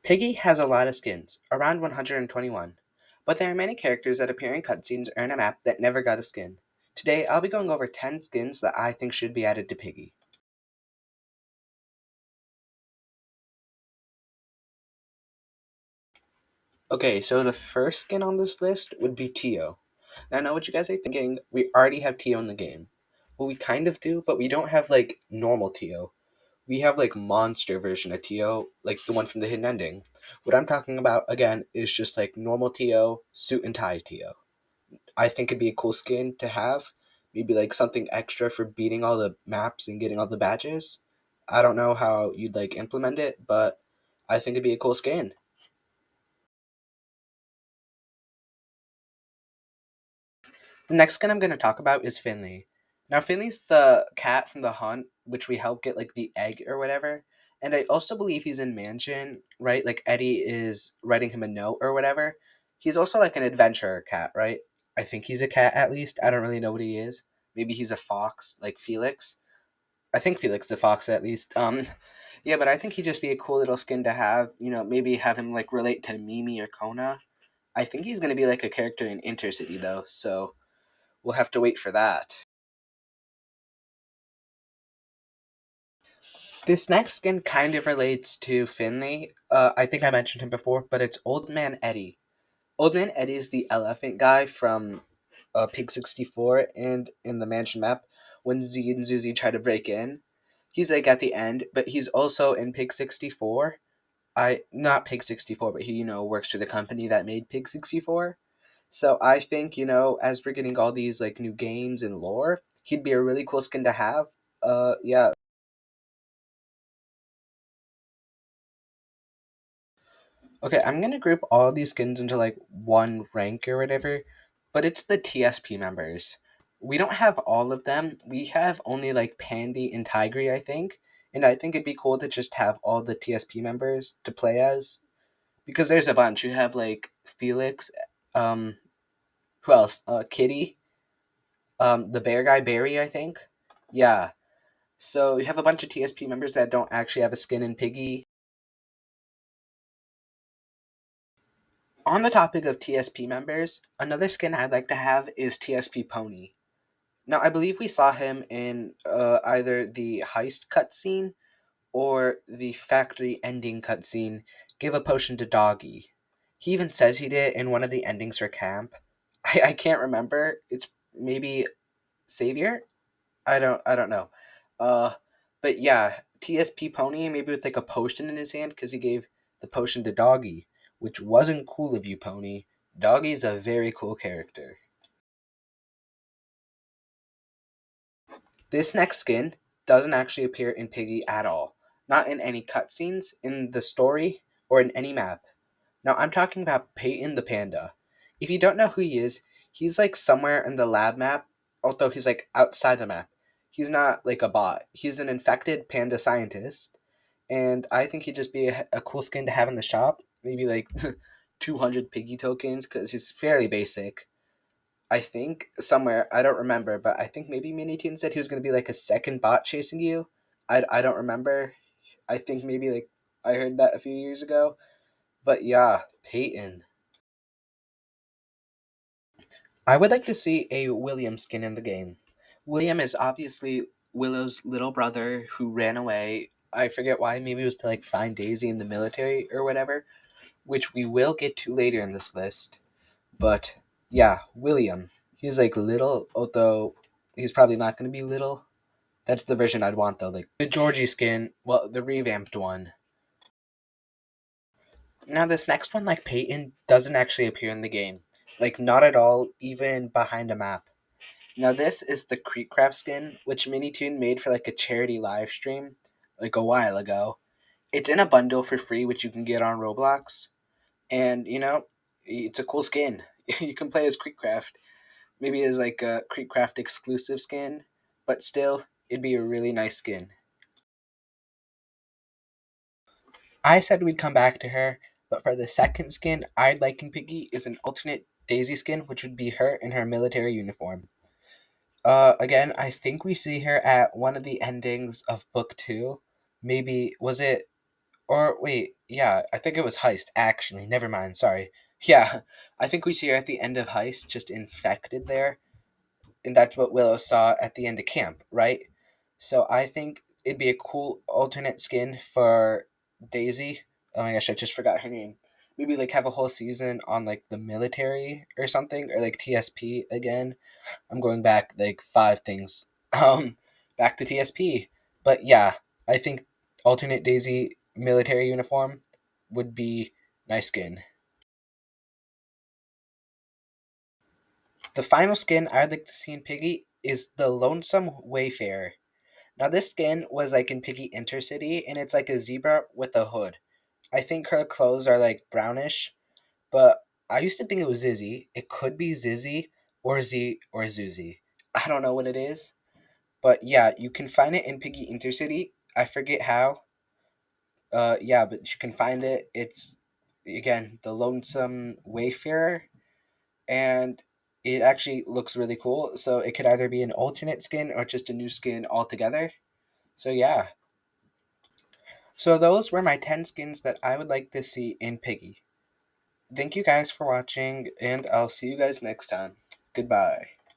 Piggy has a lot of skins, around 121, but there are many characters that appear in cutscenes or in a map that never got a skin. Today, I'll be going over 10 skins that I think should be added to Piggy. Okay, so the first skin on this list would be Tio. Now, I know what you guys are thinking. We already have Tio in the game. Well, we kind of do, but we don't have like normal Tio. We have like monster version of Tio, like the one from the hidden ending. What I'm talking about again is just like normal Tio, suit and tie Tio. I think it'd be a cool skin to have. Maybe like something extra for beating all the maps and getting all the badges. I don't know how you'd like implement it, but I think it'd be a cool skin. The next skin I'm going to talk about is Finley. Now, Finley's the cat from the hunt, which we help get like the egg or whatever. And I also believe he's in Mansion, right? Like Eddie is writing him a note or whatever. He's also like an adventurer cat, right? I think he's a cat at least. I don't really know what he is. Maybe he's a fox, like Felix. I think Felix the fox at least. Yeah, but I think he'd just be a cool little skin to have. You know, maybe have him like relate to Mimi or Kona. I think he's gonna be like a character in Intercity though, so we'll have to wait for that. This next skin kind of relates to Finley. I think I mentioned him before, but it's Old Man Eddie. Old Man Eddie is the elephant guy from Pig 64 and in the mansion map when Z and Zuzi try to break in. He's like at the end, but he's also in Pig 64. I not Pig 64, but he works for the company that made Pig 64. So I think as we're getting all these like new games and lore, he'd be a really cool skin to have. Yeah. Okay, I'm gonna group all these skins into like one rank or whatever, but it's the TSP members. We don't have all of them. We have only like Pandy and Tigry, I think. And I think it'd be cool to just have all the TSP members to play as. Because there's a bunch. You have like Felix, um, who else? Kitty, the bear guy, Barry, I think. Yeah. So you have a bunch of TSP members that don't actually have a skin in Piggy. On the topic of TSP members, another skin I'd like to have is TSP Pony. Now, I believe we saw him in either the heist cutscene or the factory ending cutscene. Give a potion to Doggy. He even says he did in one of the endings for camp. I can't remember. It's maybe Savior. I don't know. Uh, but yeah, TSP Pony maybe with like a potion in his hand because he gave the potion to Doggy, which wasn't cool of you, Pony. Doggy's a very cool character. This next skin doesn't actually appear in Piggy at all, not in any cutscenes, in the story, or in any map. Now I'm talking about Payton the Panda. If you don't know who he is, he's like somewhere in the lab map, although he's like outside the map. He's not like a bot. He's an infected panda scientist, and I think he'd just be a cool skin to have in the shop. Maybe like 200 Piggy tokens because he's fairly basic. I think somewhere, I don't remember, but I think maybe Minitoon said he was going to be like a second bot chasing you. I don't remember. I think maybe like I heard that a few years ago. But yeah, Peyton. I would like to see a William skin in the game. William is obviously Willow's little brother who ran away. I forget why. Maybe it was to like find Daisy in the military or whatever, which we will get to later in this list. But yeah, William. He's like little, although he's probably not going to be little. That's the version I'd want though. Like the Georgie skin, well, the revamped one. Now this next one, like Peyton, doesn't actually appear in the game. Like not at all, even behind a map. Now this is the Creekcraft skin, which Minitoon made for like a charity live stream, like a while ago. It's in a bundle for free, which you can get on Roblox, and it's a cool skin. You can play as Creekcraft. Maybe as like a Creekcraft exclusive skin, but still, it'd be a really nice skin. I said we'd come back to her, but for the second skin I'd like in Piggy is an alternate Daisy skin, which would be her in her military uniform. Again, I think we see her at one of the endings of book two. Maybe was it Or wait, yeah, I think it was Heist. Actually, never mind. Sorry. Yeah, I think we see her at the end of Heist, just infected there, and that's what Willow saw at the end of camp, right? So I think it'd be a cool alternate skin for Daisy. Oh my gosh, I just forgot her name. Maybe like have a whole season on like the military or something, or like TSP again. I'm going back like five things. Back to TSP. But yeah, I think alternate Daisy military uniform would be nice skin. The final skin I'd like to see in Piggy is the Lonesome Wayfairer. Now this skin was like in Piggy Intercity, and it's like a zebra with a hood. I think her clothes are like brownish, but I used to think it was Zizzy. It could be Zizzy or Z or Zuzi. I don't know what it is. But yeah, you can find it in Piggy Intercity. I forget how. Yeah, but you can find it. It's again the Lonesome Wayfarer, and it actually looks really cool. So it could either be an alternate skin or just a new skin altogether. So yeah. So those were my 10 skins that I would like to see in Piggy. Thank you guys for watching, and I'll see you guys next time. Goodbye.